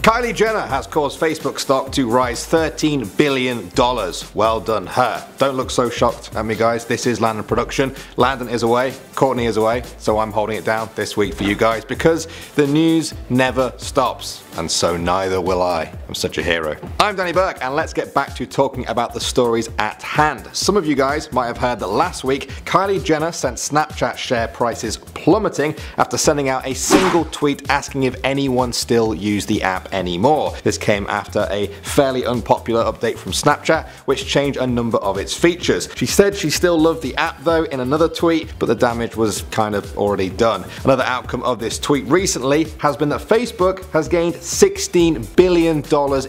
Kylie Jenner has caused Facebook stock to rise $13 billion. Well done her. Don't look so shocked at me, guys. This is LandonProduction. Landon is away, Courtney is away, so I'm holding it down this week for you guys because the news never stops. And so neither will I. I'm such a hero. I'm Danny Burke, and let's get back to talking about the stories at hand. Some of you guys might have heard that last week Kylie Jenner sent Snapchat share prices plummeting after sending out a single tweet asking if anyone still used the app anymore. This came after a fairly unpopular update from Snapchat, which changed a number of its features. She said she still loved the app though in another tweet, but the damage was kind of already done. Another outcome of this tweet recently has been that Facebook has gained $16 billion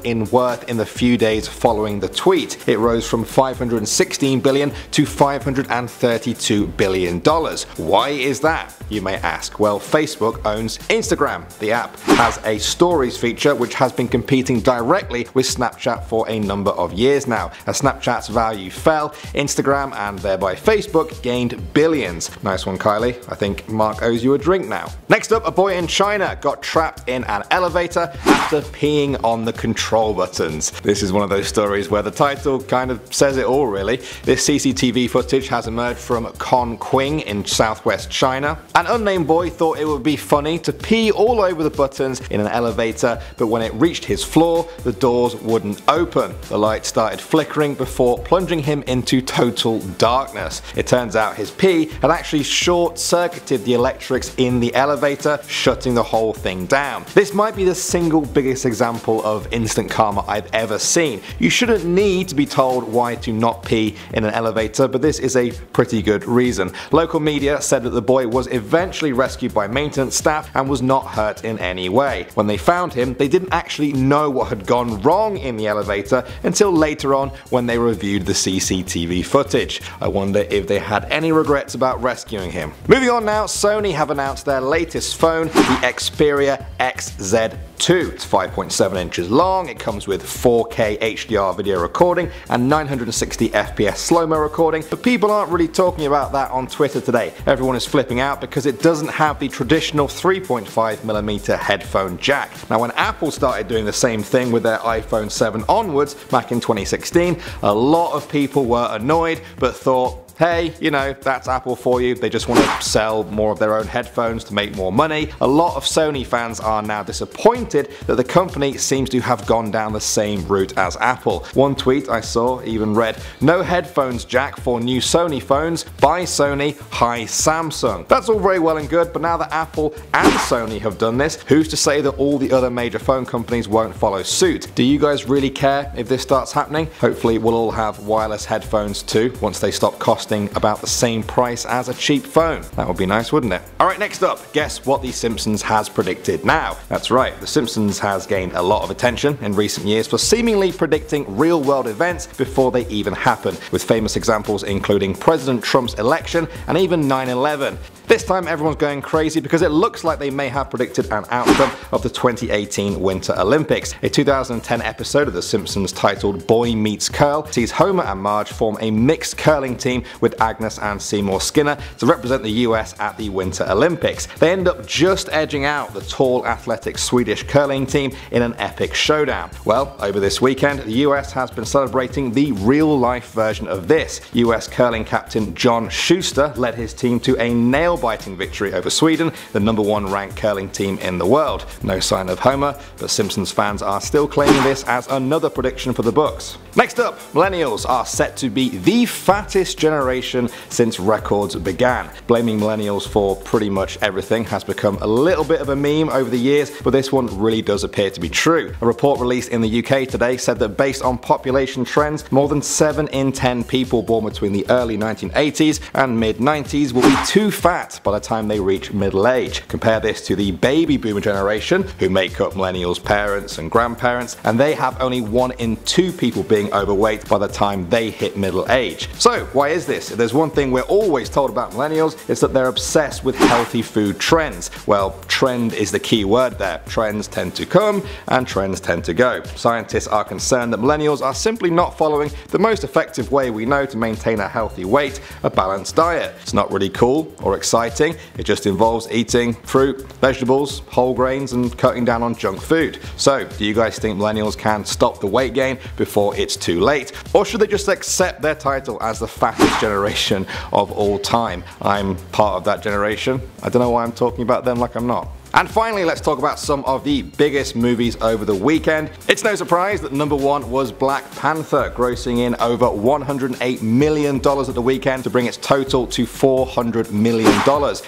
in worth in the few days following the tweet. It rose from $516 billion to $532 billion. Why is that, you may ask? Well, Facebook owns Instagram. The app has a stories feature which has been competing directly with Snapchat for a number of years now. As Snapchat's value fell, Instagram and thereby Facebook gained billions. Nice one, Kylie. I think Mark owes you a drink now. Next up, a boy in China got trapped in an elevator after peeing on the control buttons. This is one of those stories where the title kind of says it all, really. This CCTV footage has emerged from Chongqing in southwest China. An unnamed boy thought it would be funny to pee all over the buttons in an elevator, but when it reached his floor, the doors wouldn't open. The light started flickering before plunging him into total darkness. It turns out his pee had actually short-circuited the electrics in the elevator, shutting the whole thing down. This might be the single biggest example of instant karma I've ever seen. You shouldn't need to be told why to not pee in an elevator, but this is a pretty good reason. Local media said that the boy was eventually rescued by maintenance staff and was not hurt in any way. When they found him, they didn't actually know what had gone wrong in the elevator until later on when they reviewed the CCTV footage. I wonder if they had any regrets about rescuing him. Moving on now, Sony have announced their latest phone, the Xperia XZ2. It's 5.7 inches long, it comes with 4K HDR video recording and 960 FPS slow-mo recording, but people aren't really talking about that on Twitter today. Everyone is flipping out because it doesn't have the traditional 3.5mm headphone jack. Now, when Apple started doing the same thing with their iPhone 7 onwards back in 2016, a lot of people were annoyed but thought, hey, you know, that's Apple for you. They just want to sell more of their own headphones to make more money. A lot of Sony fans are now disappointed that the company seems to have gone down the same route as Apple. One tweet I saw even read, "No headphones jack for new Sony phones. Buy Sony, hi Samsung." That's all very well and good, but now that Apple and Sony have done this, who's to say that all the other major phone companies won't follow suit? Do you guys really care if this starts happening? Hopefully we'll all have wireless headphones too once they stop costing about the same price as a cheap phone. That would be nice, wouldn't it? Alright, next up, guess what the Simpsons has predicted now? That's right, the Simpsons has gained a lot of attention in recent years for seemingly predicting real-world events before they even happen, with famous examples including President Trump's election and even 9/11. This time everyone's going crazy because it looks like they may have predicted an outcome of the 2018 Winter Olympics. A 2010 episode of The Simpsons titled Boy Meets Curl sees Homer and Marge form a mixed curling team with Agnes and Seymour Skinner to represent the US at the Winter Olympics. They end up just edging out the tall, athletic Swedish curling team in an epic showdown. Well, over this weekend, the US has been celebrating the real-life version of this. US curling captain John Schuster led his team to a nail-biting victory over Sweden, the #1 ranked curling team in the world. No sign of Homer, but Simpsons fans are still claiming this as another prediction for the books. Next up, Millennials are set to be the fattest generation since records began. Blaming Millennials for pretty much everything has become a little bit of a meme over the years, but this one really does appear to be true. A report released in the UK today said that based on population trends, more than 7 in 10 people born between the early 1980s and mid-90s will be too fat by the time they reach middle age. Compare this to the baby boomer generation, who make up Millennials' parents and grandparents, and they have only 1 in 2 people being overweight by the time they hit middle age. So why is this? this. If there's one thing we're always told about millennials, it's that they're obsessed with healthy food trends. Well, trend is the key word there. Trends tend to come and trends tend to go. Scientists are concerned that millennials are simply not following the most effective way we know to maintain a healthy weight, a balanced diet. It's not really cool or exciting, it just involves eating fruit, vegetables, whole grains and cutting down on junk food. So, do you guys think millennials can stop the weight gain before it's too late? Or should they just accept their title as the fattest generation of all time? I'm part of that generation. I don't know why I'm talking about them like I'm not. And finally, let's talk about some of the biggest movies over the weekend. It's no surprise that number one was Black Panther, grossing in over $108 million at the weekend to bring its total to $400 million.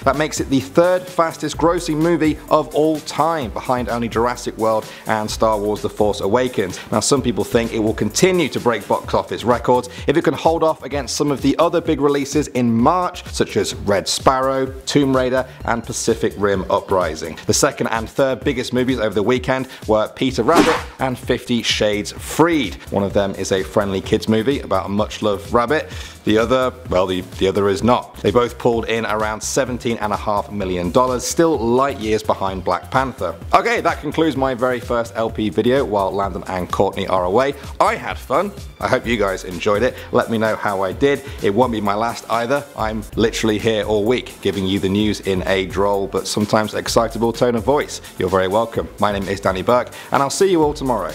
That makes it the third fastest grossing movie of all time, behind only Jurassic World and Star Wars The Force Awakens. Now, some people think it will continue to break box office records if it can hold off against some of the other big releases in March, such as Red Sparrow, Tomb Raider and Pacific Rim Uprising. The second and third biggest movies over the weekend were Peter Rabbit and 50 Shades Freed. One of them is a friendly kids movie about a much-loved rabbit. The other, well, the other is not. They both pulled in around $17.5 million, still light years behind Black Panther. Okay, that concludes my very first LP video while Landon and Courtney are away. I had fun. I hope you guys enjoyed it. Let me know how I did. It won't be my last either. I'm literally here all week giving you the news in a droll but sometimes excitable tone of voice. You're very welcome. My name is Danny Burke and I'll see you all tomorrow.